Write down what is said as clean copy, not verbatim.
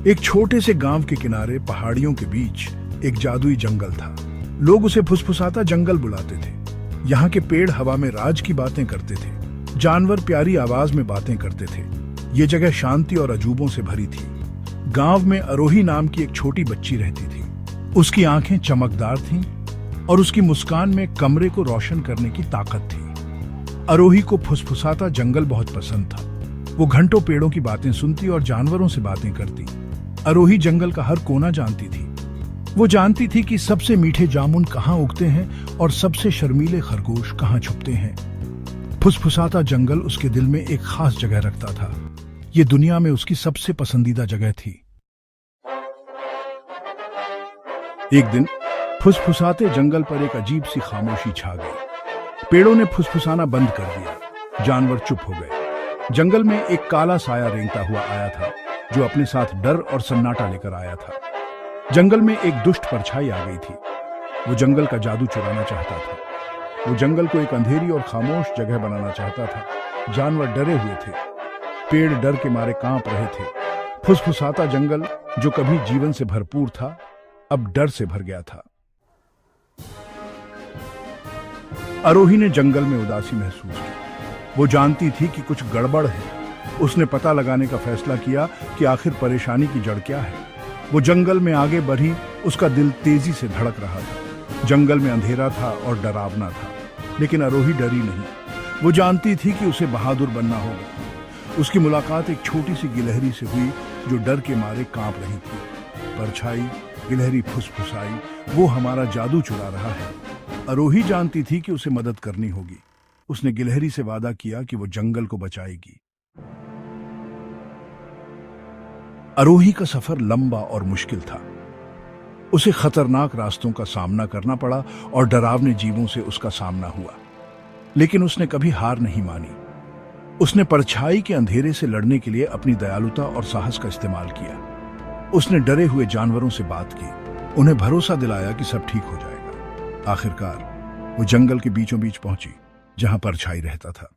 एक छोटे से गांव के किनारे पहाड़ियों के बीच एक जादुई जंगल था। लोग उसे फुसफुसाता जंगल बुलाते थे। यहाँ के पेड़ हवा में राज की बातें करते थे, जानवर प्यारी आवाज में बातें करते थे। ये जगह शांति और अजूबों से भरी थी। गांव में आरोही नाम की एक छोटी बच्ची रहती थी। उसकी आंखें चमकदार थीं और उसकी मुस्कान में कमरे को रोशन करने की ताकत थी। आरोही को फुसफुसाता जंगल बहुत पसंद था। वो घंटों पेड़ों की बातें सुनती और जानवरों से बातें करती। आरोही जंगल का हर कोना जानती थी। वो जानती थी कि सबसे मीठे जामुन कहाँ उगते हैं और सबसे शर्मीले खरगोश कहाँ छुपते हैं। फुसफुसाता जंगल उसके दिल में एक खास जगह रखता था। ये दुनिया में उसकी सबसे पसंदीदा जगह थी। एक दिन फुसफुसाते जंगल पर एक अजीब सी खामोशी छा गई। पेड़ों ने फुसफुसाना बंद कर दिया। जानवर चुप हो गए। जंगल में एक काला साया रेंगता हुआ आया था, जो अपने साथ डर और सन्नाटा लेकर आया था। जंगल में एक दुष्ट परछाई आ गई थी। वो जंगल का जादू चुराना चाहता था। वो जंगल को एक अंधेरी और खामोश जगह बनाना चाहता था। जानवर डरे हुए थे। पेड़ डर के मारे कांप रहे थे। फुसफुसाता जंगल, जो कभी जीवन से भरपूर था, अब डर से भर गया था। आरोही ने जंगल में उदासी महसूस की। वो जानती थी कि कुछ गड़बड़ है। उसने पता लगाने का फैसला किया कि आखिर परेशानी की जड़ क्या है। वो जंगल में आगे बढ़ी। उसका दिल तेजी से धड़क रहा था। जंगल में अंधेरा था और डरावना था, लेकिन आरोही डरी नहीं। वो जानती थी कि उसे बहादुर बनना होगा। उसकी मुलाकात एक छोटी सी गिलहरी से हुई, जो डर के मारे कांप रही थी। परछाई, गिलहरी फुसफुसाई, वो हमारा जादू चुरा रहा है। आरोही जानती थी कि उसे मदद करनी होगी। उसने गिलहरी से वादा किया कि वो जंगल को बचाएगी। आरोही का सफर लंबा और मुश्किल था। उसे खतरनाक रास्तों का सामना करना पड़ा और डरावने जीवों से उसका सामना हुआ, लेकिन उसने कभी हार नहीं मानी। उसने परछाई के अंधेरे से लड़ने के लिए अपनी दयालुता और साहस का इस्तेमाल किया। उसने डरे हुए जानवरों से बात की, उन्हें भरोसा दिलाया कि सब ठीक हो जाएगा। आखिरकार वो जंगल के बीचों बीच पहुंची, जहां परछाई रहता था।